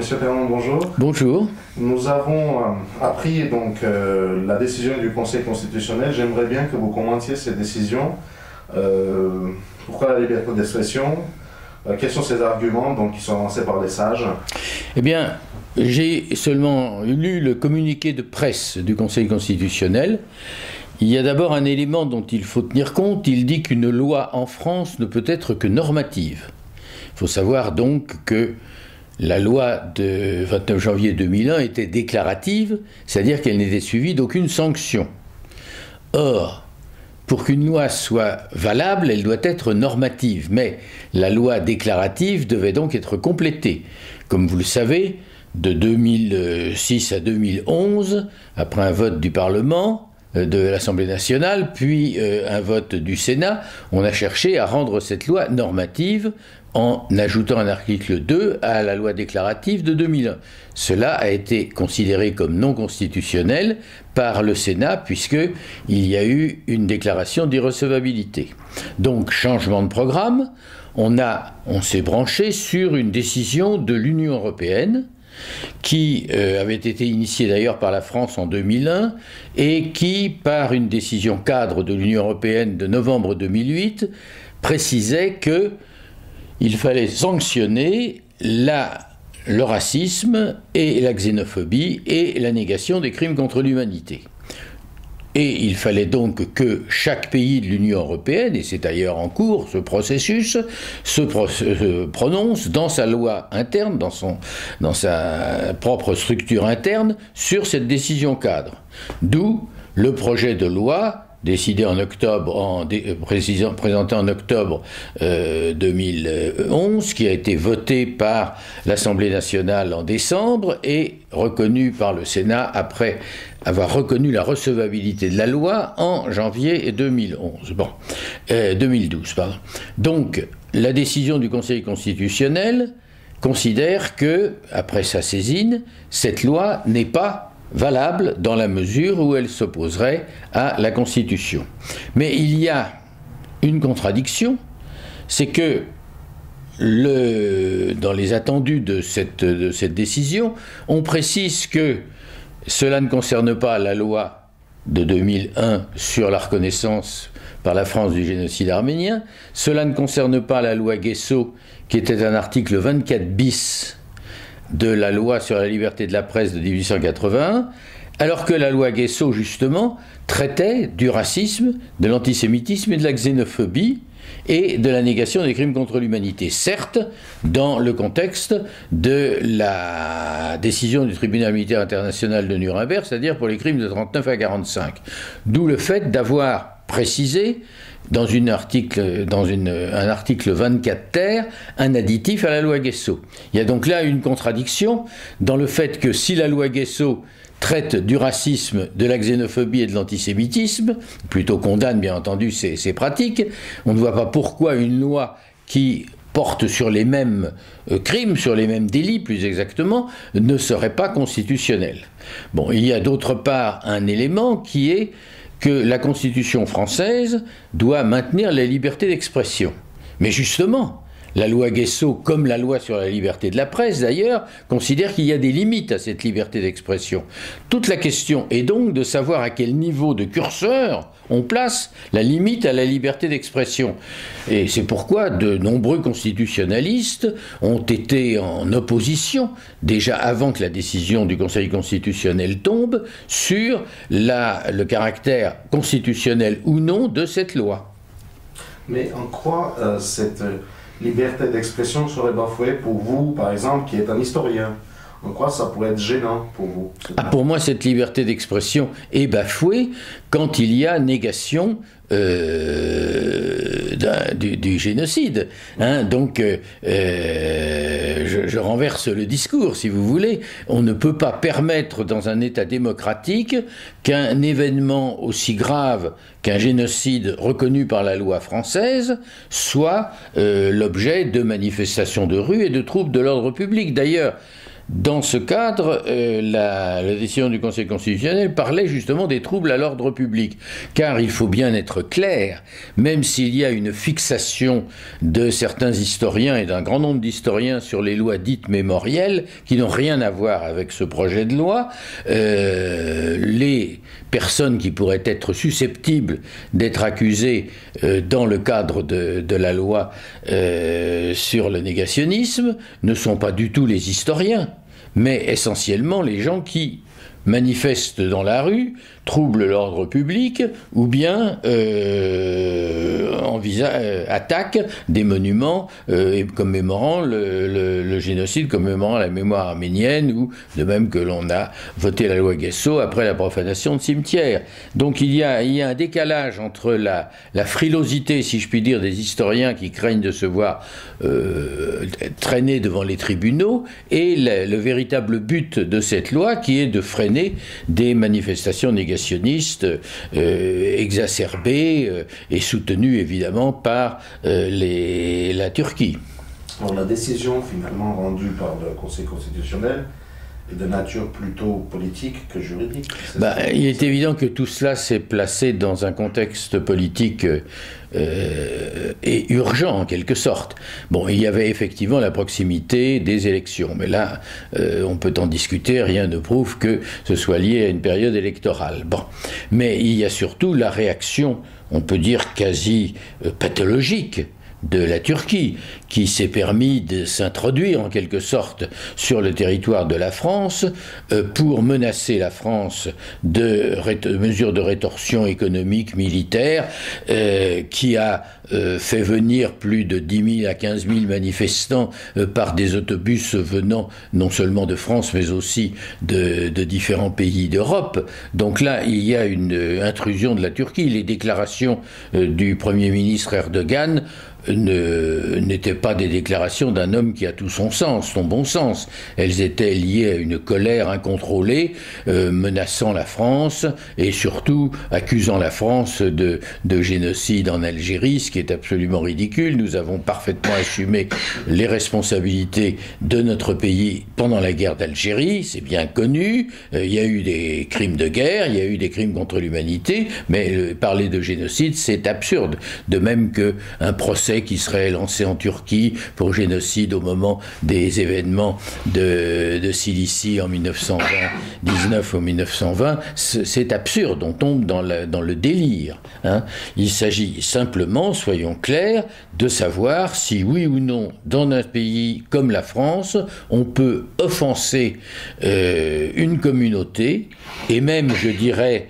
Monsieur Perron, bonjour. Bonjour. Nous avons appris donc la décision du Conseil constitutionnel. J'aimerais bien que vous commentiez cette décision. Pourquoi la liberté d'expression? Quels sont ces arguments donc, qui sont avancés par les sages? Eh bien, j'ai seulement lu le communiqué de presse du Conseil constitutionnel. Il y a d'abord un élément dont il faut tenir compte. Il dit qu'une loi en France ne peut être que normative. Il faut savoir donc que la loi de 29 janvier 2001 était déclarative, c'est-à-dire qu'elle n'était suivie d'aucune sanction. Or, pour qu'une loi soit valable, elle doit être normative, mais la loi déclarative devait donc être complétée. Comme vous le savez, de 2006 à 2011, après un vote du Parlement, de l'Assemblée nationale, puis un vote du Sénat, on a cherché à rendre cette loi normative en ajoutant un article 2 à la loi déclarative de 2001. Cela a été considéré comme non constitutionnel par le Sénat puisqu'il y a eu une déclaration d'irrecevabilité. Donc, changement de programme, on s'est branché sur une décision de l'Union européenne qui avait été initiée d'ailleurs par la France en 2001 et qui, par une décision cadre de l'Union européenne de novembre 2008, précisait qu'il fallait sanctionner le racisme et la xénophobie et la négation des crimes contre l'humanité. Et il fallait donc que chaque pays de l'Union européenne, et c'est d'ailleurs en cours ce processus, se prononce dans sa loi interne, dans sa propre structure interne, sur cette décision cadre. D'où le projet de loi décidé en octobre, présenté en octobre 2011, qui a été voté par l'Assemblée nationale en décembre et reconnu par le Sénat après avoir reconnu la recevabilité de la loi en janvier 2012. Donc, la décision du Conseil constitutionnel considère que, après sa saisine, cette loi n'est pas valable dans la mesure où elle s'opposerait à la Constitution. Mais il y a une contradiction, c'est que dans les attendus de cette décision, on précise que cela ne concerne pas la loi de 2001 sur la reconnaissance par la France du génocide arménien, cela ne concerne pas la loi Guesso, qui était un article 24 bis de la loi sur la liberté de la presse de 1881, alors que la loi Guesso, justement, traitait du racisme, de l'antisémitisme et de la xénophobie et de la négation des crimes contre l'humanité. Certes, dans le contexte de la décision du tribunal militaire international de Nuremberg, c'est-à-dire pour les crimes de 39 à 45. D'où le fait d'avoir précisé dans un article 24 ter, un additif à la loi Guesso. Il y a donc là une contradiction dans le fait que si la loi Guesso traite du racisme, de la xénophobie et de l'antisémitisme, plutôt condamne bien entendu ces pratiques, on ne voit pas pourquoi une loi qui porte sur les mêmes crimes, sur les mêmes délits plus exactement, ne serait pas constitutionnelle. Bon, il y a d'autre part un élément qui est que la Constitution française doit maintenir la liberté d'expression. Mais justement, la loi Guesso, comme la loi sur la liberté de la presse d'ailleurs, considère qu'il y a des limites à cette liberté d'expression. Toute la question est donc de savoir à quel niveau de curseur on place la limite à la liberté d'expression. Et c'est pourquoi de nombreux constitutionnalistes ont été en opposition, déjà avant que la décision du Conseil constitutionnel tombe, sur le caractère constitutionnel ou non de cette loi. Mais en quoi cette liberté d'expression serait bafouée pour vous, par exemple, qui est un historien? En quoi ça pourrait être gênant pour vous? Pour moi, cette liberté d'expression est bafouée quand il y a négation du génocide. Donc, je renverse le discours, si vous voulez. On ne peut pas permettre dans un État démocratique qu'un événement aussi grave qu'un génocide reconnu par la loi française soit l'objet de manifestations de rue et de troubles de l'ordre public. D'ailleurs, Dans ce cadre, la décision du Conseil constitutionnel parlait justement des troubles à l'ordre public. Car il faut bien être clair, même s'il y a une fixation de certains historiens et d'un grand nombre d'historiens sur les lois dites mémorielles, qui n'ont rien à voir avec ce projet de loi, les personnes qui pourraient être susceptibles d'être accusées dans le cadre de la loi sur le négationnisme ne sont pas du tout les historiens, mais essentiellement les gens qui manifestent dans la rue, troublent l'ordre public ou bien attaquent des monuments commémorant le génocide, commémorant la mémoire arménienne, ou de même que l'on a voté la loi Guesso après la profanation de cimetières. Donc il y a un décalage entre la frilosité, si je puis dire, des historiens qui craignent de se voir traîner devant les tribunaux et le véritable but de cette loi qui est de freiner des manifestations négationnistes exacerbées et soutenues évidemment par la Turquie. Alors, la décision finalement rendue par le Conseil constitutionnel est de nature plutôt politique que juridique. Il est évident que tout cela s'est placé dans un contexte politique et urgent en quelque sorte. Bon, il y avait effectivement la proximité des élections, mais là, on peut en discuter, rien ne prouve que ce soit lié à une période électorale. Bon, mais il y a surtout la réaction, on peut dire quasi pathologique, de la Turquie, qui s'est permis de s'introduire en quelque sorte sur le territoire de la France pour menacer la France de mesures de rétorsion économique, militaire, qui a fait venir plus de 10 000 à 15 000 manifestants par des autobus venant non seulement de France mais aussi de différents pays d'Europe. Donc là, il y a une intrusion de la Turquie. Les déclarations du Premier ministre Erdogan n'étaient pas des déclarations d'un homme qui a tout son sens, son bon sens. Elles étaient liées à une colère incontrôlée, menaçant la France et surtout accusant la France de génocide en Algérie, ce qui est absolument ridicule. Nous avons parfaitement assumé les responsabilités de notre pays pendant la guerre d'Algérie, c'est bien connu. Il y a eu des crimes de guerre, il y a eu des crimes contre l'humanité, mais parler de génocide, c'est absurde. De même qu'un procès qui serait lancé en Turquie pour génocide au moment des événements de Cilicie en 1919 ou 1920, c'est absurde, on tombe dans le délire. Hein. Il s'agit simplement, soyons clairs, de savoir si oui ou non, dans un pays comme la France, on peut offenser une communauté, et même, je dirais,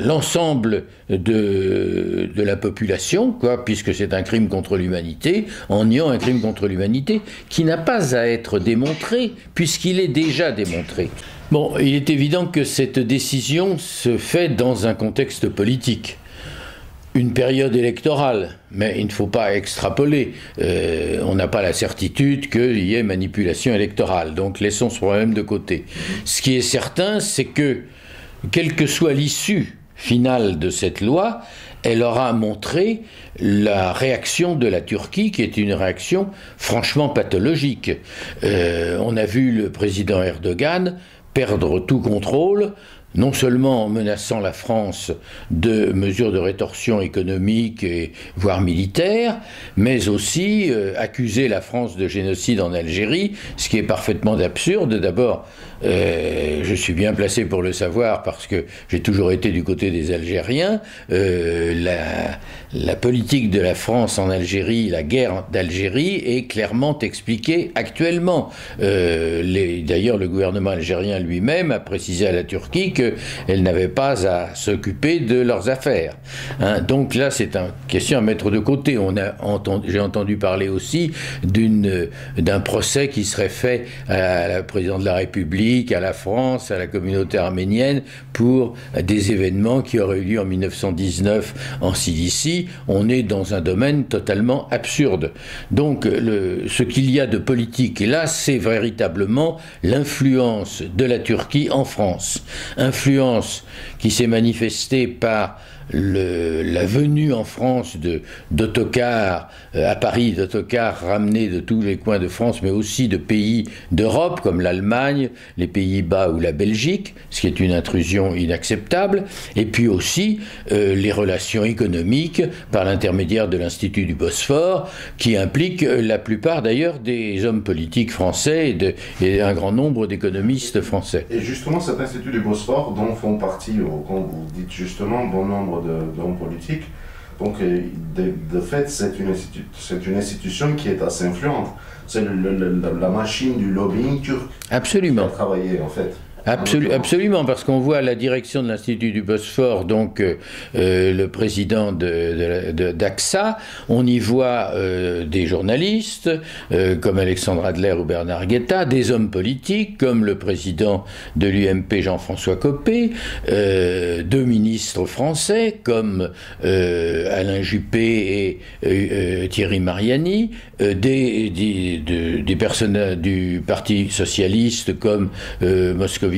l'ensemble de la population, puisque c'est un crime contre l'humanité, en niant un crime contre l'humanité qui n'a pas à être démontré, puisqu'il est déjà démontré. Bon, il est évident que cette décision se fait dans un contexte politique. Une période électorale, mais il ne faut pas extrapoler. On n'a pas la certitude qu'il y ait manipulation électorale, donc laissons ce problème de côté. Ce qui est certain, c'est que quelle que soit l'issue finale de cette loi, elle aura montré la réaction de la Turquie, qui est une réaction franchement pathologique. On a vu le président Erdogan perdre tout contrôle, non seulement en menaçant la France de mesures de rétorsion économique et voire militaire, mais aussi accuser la France de génocide en Algérie, ce qui est parfaitement absurde. D'abord, je suis bien placé pour le savoir parce que j'ai toujours été du côté des Algériens. La politique de la France en Algérie, la guerre d'Algérie, est clairement expliquée actuellement. D'ailleurs, le gouvernement algérien lui-même a précisé à la Turquie qu'elle n'avait pas à s'occuper de leurs affaires. Hein, donc là, c'est une question à mettre de côté. J'ai entendu parler aussi d'un procès qui serait fait à la présidente de la République, à la France, à la communauté arménienne, pour des événements qui auraient eu lieu en 1919 en Cilicie. On est dans un domaine totalement absurde. Donc, ce qu'il y a de politique, et là, c'est véritablement l'influence de la Turquie en France. influence qui s'est manifestée par la venue en France d'autocars à Paris, d'autocars ramenés de tous les coins de France, mais aussi de pays d'Europe comme l'Allemagne, les Pays-Bas ou la Belgique, ce qui est une intrusion inacceptable, et puis aussi les relations économiques par l'intermédiaire de l'Institut du Bosphore, qui implique la plupart d'ailleurs des hommes politiques français et un grand nombre d'économistes français. Et justement, cet Institut du Bosphore, dont font partie, quand vous dites justement, bon nombre d'hommes politiques, donc de fait, c'est une institution qui est assez influente. C'est la machine du lobbying turc. Absolument. Qui a travaillé, en fait. Absolument, parce qu'on voit à la direction de l'Institut du Bosphore, donc le président d'AXA, on y voit des journalistes comme Alexandre Adler ou Bernard Guetta, des hommes politiques comme le président de l'UMP Jean-François Copé, deux ministres français comme Alain Juppé et Thierry Mariani, des personnes du Parti socialiste comme Moscovici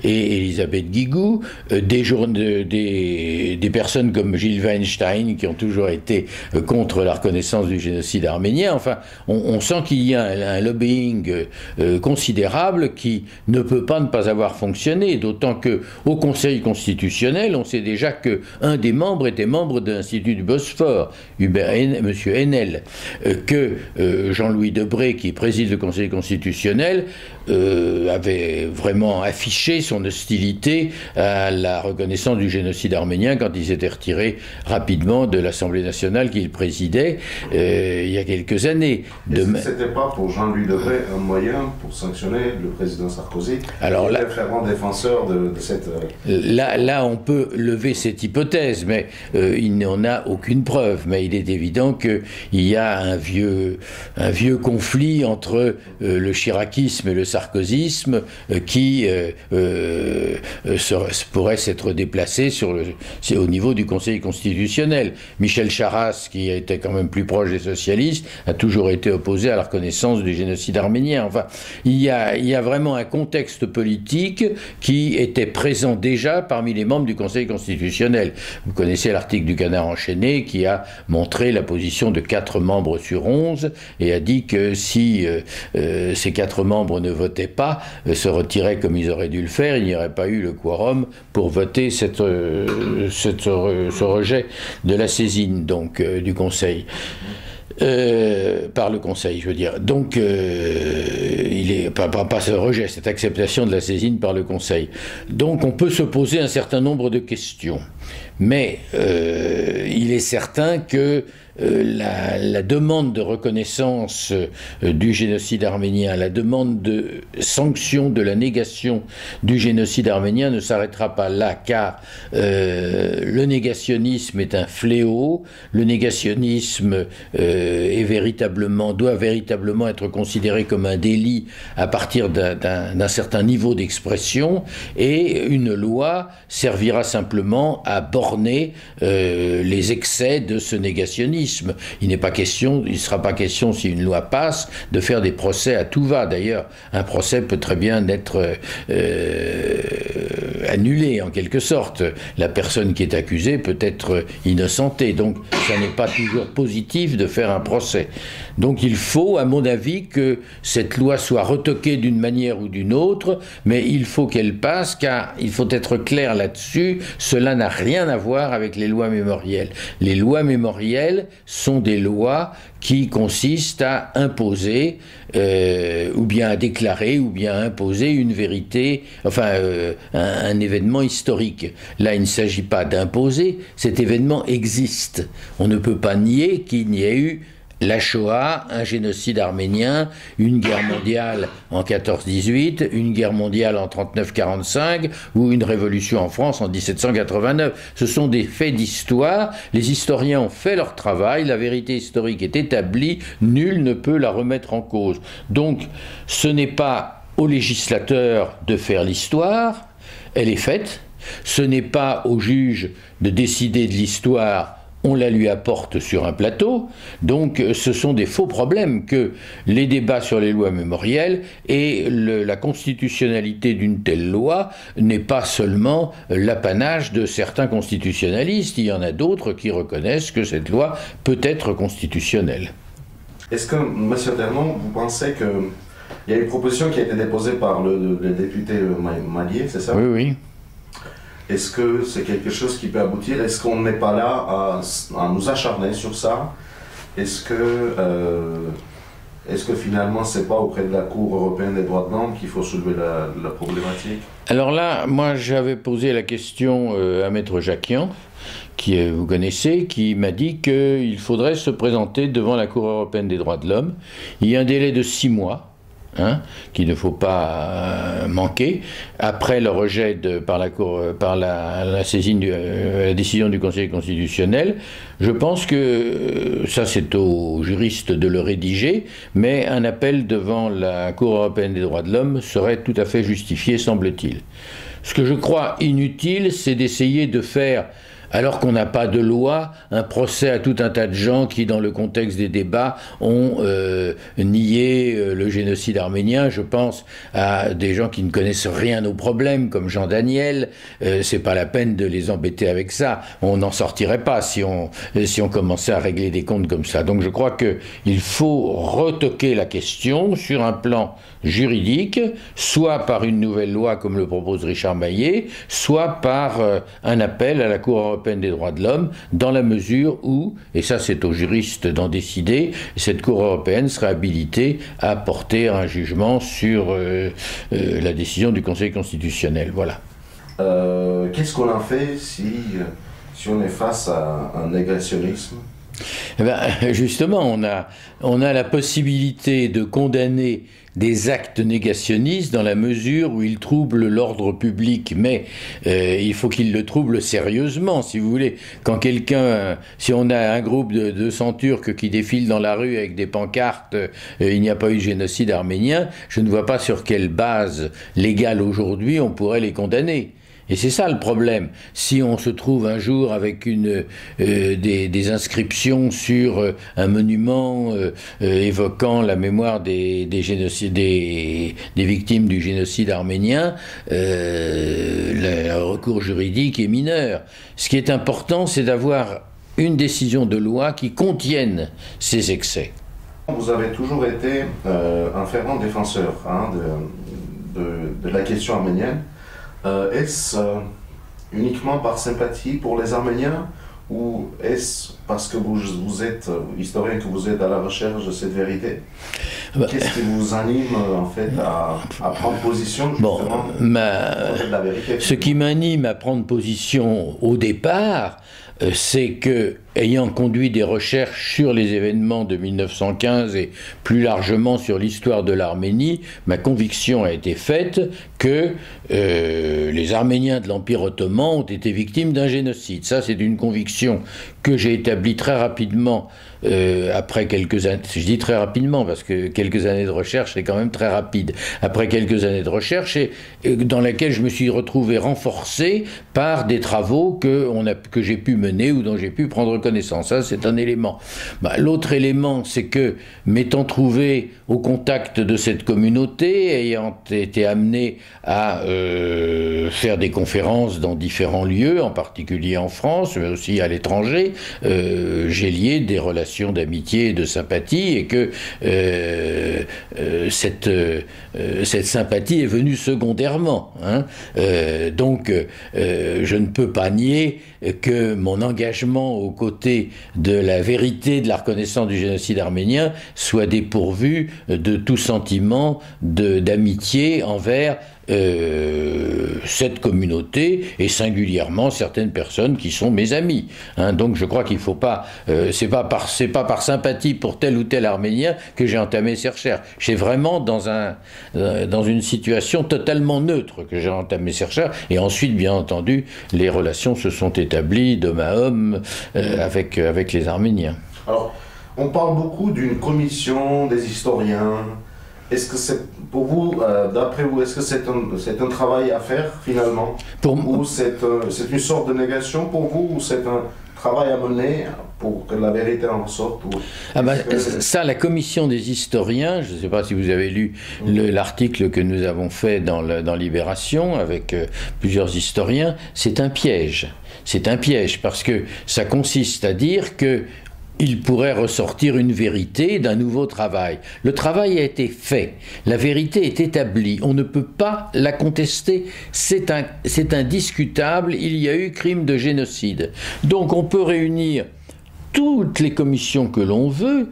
et Elisabeth Guigou, des personnes comme Gilles Weinstein qui ont toujours été contre la reconnaissance du génocide arménien. Enfin, on sent qu'il y a un lobbying considérable qui ne peut pas ne pas avoir fonctionné, d'autant que au Conseil constitutionnel, on sait déjà que un des membres était membre de l'Institut du Bosphore, Monsieur Henel, que Jean-Louis Debré, qui préside le Conseil constitutionnel, avait vraiment affiché son hostilité à la reconnaissance du génocide arménien quand il s'était retiré rapidement de l'Assemblée nationale qu'il présidait il y a quelques années. C'était pas pour Jean-Louis Debré un moyen pour sanctionner le président Sarkozy? Alors là, fervent défenseur de cette... Là, on peut lever cette hypothèse, mais il n'en a aucune preuve. Mais il est évident qu'il y a un vieux conflit entre le chiracisme et le sarkozysme qui pourrait s'être déplacé au niveau du Conseil constitutionnel. Michel Charasse, qui était quand même plus proche des socialistes, a toujours été opposé à la reconnaissance du génocide arménien. Enfin, il y a vraiment un contexte politique qui était présent déjà parmi les membres du Conseil constitutionnel. Vous connaissez l'article du Canard enchaîné qui a montré la position de 4 membres sur 11 et a dit que si ces 4 membres ne votaient pas, se retiraient comme ils auraient dû le faire, il n'y aurait pas eu le quorum pour voter ce rejet de la saisine donc du Conseil. Par le Conseil, je veux dire. Donc, il est pas ce rejet, cette acceptation de la saisine par le Conseil. Donc, on peut se poser un certain nombre de questions. Mais il est certain que la demande de reconnaissance du génocide arménien, la demande de sanction de la négation du génocide arménien ne s'arrêtera pas là, car le négationnisme est un fléau, le négationnisme doit véritablement être considéré comme un délit à partir d'un certain niveau d'expression, et une loi servira simplement à borner les excès de ce négationnisme. Il ne sera pas question, si une loi passe, de faire des procès à tout va. D'ailleurs, un procès peut très bien être annulé, en quelque sorte. La personne qui est accusée peut être innocentée. Donc, ça n'est pas toujours positif de faire un procès. Donc, il faut, à mon avis, que cette loi soit retoquée d'une manière ou d'une autre, mais il faut qu'elle passe, car il faut être clair là-dessus, cela n'a rien à voir avec les lois mémorielles. Les lois mémorielles sont des lois qui consistent à imposer, ou bien à déclarer, ou bien à imposer une vérité, enfin un événement historique. Là, il ne s'agit pas d'imposer, cet événement existe. On ne peut pas nier qu'il n'y ait eu la Shoah, un génocide arménien, une guerre mondiale en 14-18, une guerre mondiale en 39-45 ou une révolution en France en 1789. Ce sont des faits d'histoire, les historiens ont fait leur travail, la vérité historique est établie, nul ne peut la remettre en cause. Donc ce n'est pas aux législateurs de faire l'histoire, elle est faite, ce n'est pas aux juges de décider de l'histoire, on la lui apporte sur un plateau. Donc ce sont des faux problèmes que les débats sur les lois mémorielles et la constitutionnalité d'une telle loi n'est pas seulement l'apanage de certains constitutionnalistes. Il y en a d'autres qui reconnaissent que cette loi peut être constitutionnelle. Est-ce que, M. Ternon, vous pensez qu'il y a une proposition qui a été déposée par le député Mallier, c'est ça? Oui, oui. Est-ce que c'est quelque chose qui peut aboutir? Est-ce qu'on n'est pas là à nous acharner sur ça? Est-ce que finalement c'est pas auprès de la Cour européenne des droits de l'homme qu'il faut soulever la problématique? Alors là, moi j'avais posé la question à Maître Jacquian, qui vous connaissez, qui m'a dit qu'il faudrait se présenter devant la Cour européenne des droits de l'homme. Il y a un délai de 6 mois. Qu'il ne faut pas manquer après le rejet par la saisine la décision du Conseil constitutionnel. Je pense que ça c'est aux juristes de le rédiger, mais un appel devant la Cour européenne des droits de l'homme serait tout à fait justifié, semble-t-il. Ce que je crois inutile, c'est d'essayer de faire, alors qu'on n'a pas de loi, un procès à tout un tas de gens qui, dans le contexte des débats, ont nié le génocide arménien. Je pense à des gens qui ne connaissent rien aux problèmes, comme Jean Daniel. C'est pas la peine de les embêter avec ça. On n'en sortirait pas si on commençait à régler des comptes comme ça. Donc je crois qu'il faut retoquer la question sur un plan juridique, soit par une nouvelle loi comme le propose Richard Maillet, soit par un appel à la Cour européenne des droits de l'homme, dans la mesure où, et ça c'est aux juristes d'en décider, cette Cour européenne serait habilitée à porter un jugement sur la décision du Conseil constitutionnel. Voilà. Qu'est-ce qu'on en fait si on est face à un négationnisme? Eh bien, justement, on a la possibilité de condamner des actes négationnistes dans la mesure où ils troublent l'ordre public, mais il faut qu'ils le troublent sérieusement, si vous voulez. Quand si on a un groupe de 200 Turcs qui défilent dans la rue avec des pancartes il n'y a pas eu de génocide arménien, je ne vois pas sur quelle base légale aujourd'hui on pourrait les condamner. Et c'est ça le problème. Si on se trouve un jour avec des inscriptions sur un monument évoquant la mémoire des victimes du génocide arménien, le recours juridique est mineur. Ce qui est important, c'est d'avoir une décision de loi qui contienne ces excès. Vous avez toujours été un fervent défenseur de la question arménienne. Est-ce uniquement par sympathie pour les Arméniens ou est-ce parce que vous êtes historien, que vous êtes à la recherche de cette vérité? Qu'est-ce qui vous anime en fait à prendre position justement pour la vérité? Ce qui m'anime à prendre position au départ, c'est que, ayant conduit des recherches sur les événements de 1915 et plus largement sur l'histoire de l'Arménie, ma conviction a été faite que les Arméniens de l'Empire ottoman ont été victimes d'un génocide. Ça, c'est une conviction que j'ai établie très rapidement après quelques années. Je dis très rapidement parce que quelques années de recherche, c'est quand même très rapide. Après quelques années de recherche, et dans laquelle je me suis retrouvé renforcé par des travaux que j'ai pu mener ou dont j'ai pu prendre connaissance. Ça, c'est un élément. L'autre élément, c'est que, m'étant trouvé au contact de cette communauté, ayant été amené à faire des conférences dans différents lieux, en particulier en France, mais aussi à l'étranger, j'ai lié des relations d'amitié et de sympathie, et que cette sympathie est venue secondairement. Donc, je ne peux pas nier que mon engagement aux côtés de la vérité de la reconnaissance du génocide arménien soit dépourvu de tout sentiment d'amitié envers cette communauté et singulièrement certaines personnes qui sont mes amis. Donc je crois qu'il faut pas, c'est pas par sympathie pour tel ou tel Arménien que j'ai entamé ces recherches. C'est vraiment dans une situation totalement neutre que j'ai entamé ces recherches, et ensuite bien entendu les relations se sont établies d'homme à homme avec les Arméniens. Alors on parle beaucoup d'une commission des historiens. Est-ce que c'est, pour vous, d'après vous, est-ce que c'est un travail à faire finalement? Ou c'est une sorte de négation pour vous, ou c'est un travail à mener pour que la vérité en ressorte? Ça, la commission des historiens, je ne sais pas si vous avez lu l'article que nous avons fait dans Libération avec plusieurs historiens, c'est un piège. C'est un piège parce que ça consiste à dire que il pourrait ressortir une vérité d'un nouveau travail. Le travail a été fait, la vérité est établie, on ne peut pas la contester, c'est indiscutable, il y a eu crime de génocide. Donc on peut réunir toutes les commissions que l'on veut,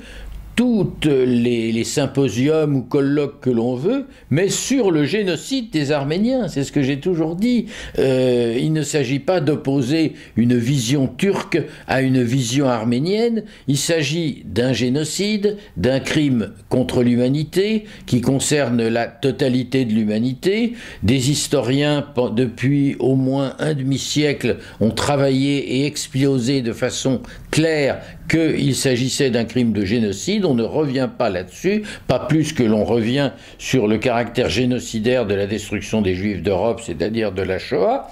toutes les symposiums ou colloques que l'on veut, mais sur le génocide des Arméniens, c'est ce que j'ai toujours dit. Il ne s'agit pas d'opposer une vision turque à une vision arménienne, il s'agit d'un génocide, d'un crime contre l'humanité, qui concerne la totalité de l'humanité. Des historiens, depuis au moins un demi-siècle, ont travaillé et exposé de façon claire qu'il s'agissait d'un crime de génocide. On ne revient pas là-dessus, pas plus que l'on revient sur le caractère génocidaire de la destruction des Juifs d'Europe, c'est-à-dire de la Shoah.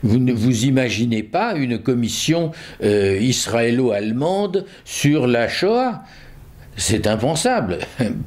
Vous ne vous imaginez pas une commission israélo-allemande sur la Shoah. C'est impensable.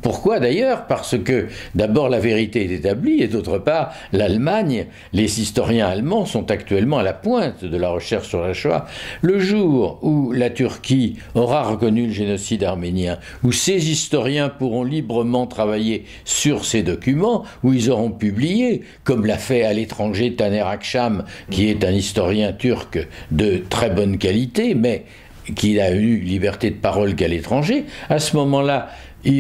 Pourquoi d'ailleurs? Parce que d'abord la vérité est établie et d'autre part l'Allemagne, les historiens allemands sont actuellement à la pointe de la recherche sur la Shoah. Le jour où la Turquie aura reconnu le génocide arménien, où ces historiens pourront librement travailler sur ces documents, où ils auront publié, comme l'a fait à l'étranger Taner Akçam, qui est un historien turc de très bonne qualité, mais qui a eu liberté de parole qu'à l'étranger, à ce moment-là,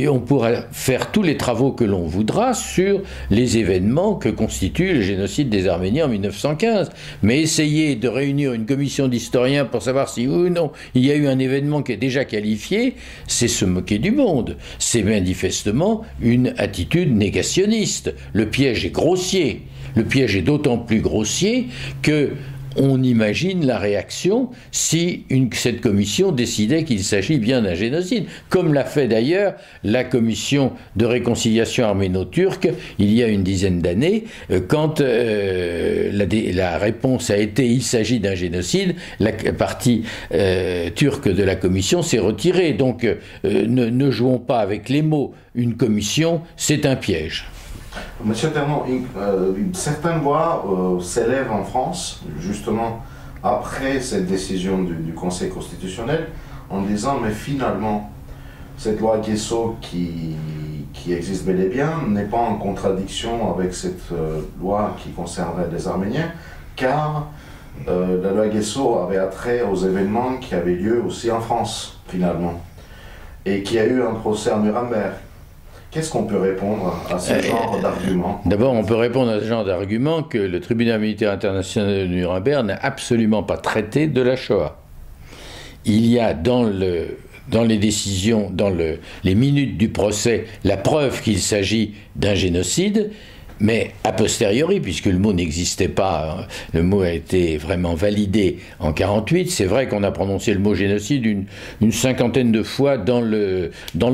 on pourra faire tous les travaux que l'on voudra sur les événements que constitue le génocide des Arméniens en 1915. Mais essayer de réunir une commission d'historiens pour savoir si oui ou non il y a eu un événement qui est déjà qualifié, c'est se moquer du monde. C'est manifestement une attitude négationniste. Le piège est grossier. Le piège est d'autant plus grossier que on imagine la réaction si cette commission décidait qu'il s'agit bien d'un génocide, comme l'a fait d'ailleurs la commission de réconciliation arméno-turque il y a une dizaine d'années, quand la réponse a été « il s'agit d'un génocide », la partie turque de la commission s'est retirée. Donc ne jouons pas avec les mots, une commission, c'est un piège. Monsieur Ternon, certaines voix s'élèvent en France, justement après cette décision du Conseil constitutionnel, en disant mais finalement, cette loi Guesso qui existe bel et bien n'est pas en contradiction avec cette loi qui concernerait les Arméniens, car la loi Guesso avait attrait aux événements qui avaient lieu aussi en France, finalement, et qui a eu un procès à Nuremberg. Qu'est-ce qu'on peut répondre à ce genre d'arguments? D'abord, on peut répondre à ce genre d'argument que le tribunal militaire international de Nuremberg n'a absolument pas traité de la Shoah. Il y a dans les décisions, les minutes du procès, la preuve qu'il s'agit d'un génocide, mais a posteriori, puisque le mot n'existait pas, le mot a été vraiment validé en 1948, c'est vrai qu'on a prononcé le mot génocide une cinquantaine de fois dans le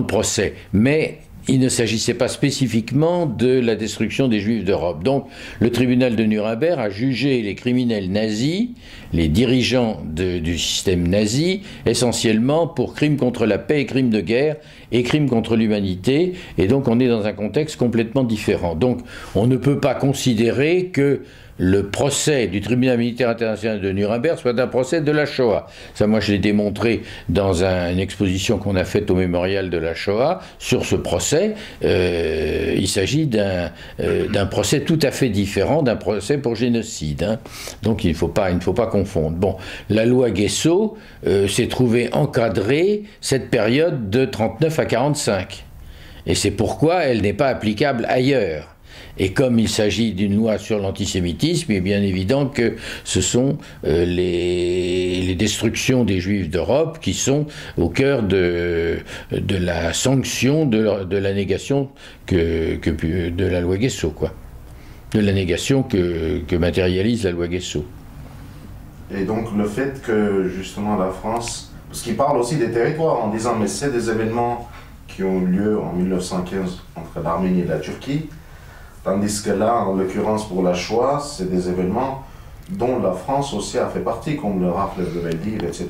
procès, mais il ne s'agissait pas spécifiquement de la destruction des Juifs d'Europe. Donc le tribunal de Nuremberg a jugé les criminels nazis, les dirigeants du système nazi, essentiellement pour crimes contre la paix et crimes de guerre et crimes contre l'humanité, et donc on est dans un contexte complètement différent. Donc on ne peut pas considérer que le procès du tribunal militaire international de Nuremberg soit un procès de la Shoah. Ça, moi, je l'ai démontré dans une exposition qu'on a faite au mémorial de la Shoah. Sur ce procès, il s'agit d'un procès tout à fait différent d'un procès pour génocide. Hein. Donc, il ne faut pas confondre. Bon, la loi Guesso s'est trouvée encadrer cette période de 39 à 45. Et c'est pourquoi elle n'est pas applicable ailleurs. Et comme il s'agit d'une loi sur l'antisémitisme, il est bien évident que ce sont les destructions des Juifs d'Europe qui sont au cœur de la sanction de la négation de la loi Guesso, quoi. De la négation que matérialise la loi Guesso. Et donc le fait que justement la France, parce qu'il parle aussi des territoires en disant mais c'est des événements qui ont eu lieu en 1915 entre l'Arménie et la Turquie, tandis que là, en l'occurrence pour la Shoah, c'est des événements dont la France aussi a fait partie, comme le rafle de Veldiv, etc.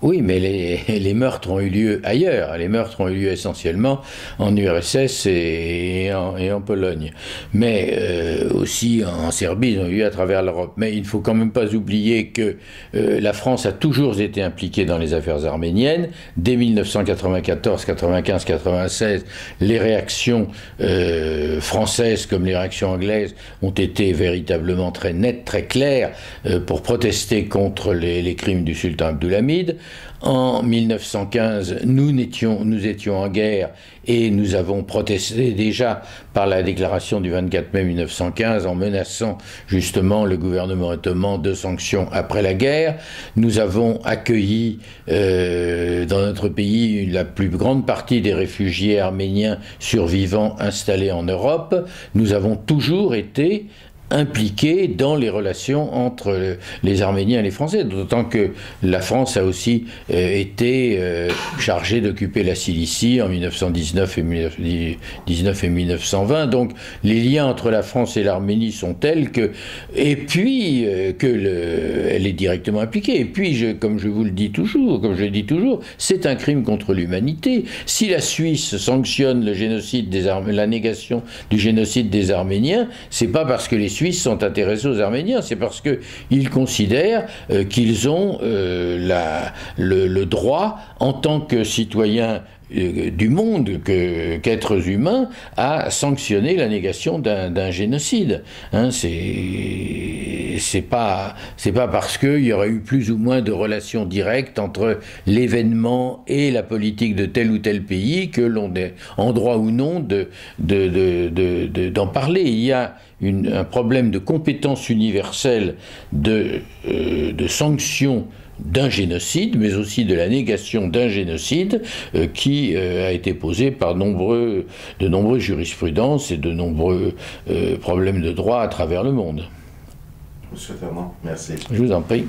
Oui, mais les meurtres ont eu lieu ailleurs. Les meurtres ont eu lieu essentiellement en URSS et en Pologne. Mais aussi en Serbie, ils ont eu lieu à travers l'Europe. Mais il ne faut quand même pas oublier que la France a toujours été impliquée dans les affaires arméniennes. Dès 1994, 95, 96, les réactions françaises comme les réactions anglaises ont été véritablement très nettes, très claires, pour protester contre les crimes du sultan Abdulhamid. En 1915, nous étions en guerre et nous avons protesté déjà par la déclaration du 24 mai 1915 en menaçant justement le gouvernement ottoman de sanctions après la guerre. Nous avons accueilli dans notre pays la plus grande partie des réfugiés arméniens survivants installés en Europe. Nous avons toujours été impliqués dans les relations entre les Arméniens et les Français, d'autant que la France a aussi été chargée d'occuper la Cilicie en 1919 et 1920. Donc les liens entre la France et l'Arménie sont tels que, et puis elle est directement impliquée. Et puis, comme je dis toujours, c'est un crime contre l'humanité. Si la Suisse sanctionne le génocide la négation du génocide des Arméniens, c'est pas parce que les Suisses sont intéressés aux Arméniens, c'est parce qu'ils considèrent qu'ils ont le droit, en tant que citoyens du monde, qu'êtres humains, à sanctionner la négation d'un génocide. Hein, c'est pas parce qu'il y aurait eu plus ou moins de relations directes entre l'événement et la politique de tel ou tel pays que l'on est en droit ou non d'en parler. Il y a un problème de compétence universelle de sanction d'un génocide, mais aussi de la négation d'un génocide qui a été posé par de nombreuses jurisprudences et de nombreux problèmes de droit à travers le monde. Monsieur Fernand, merci. Je vous en prie.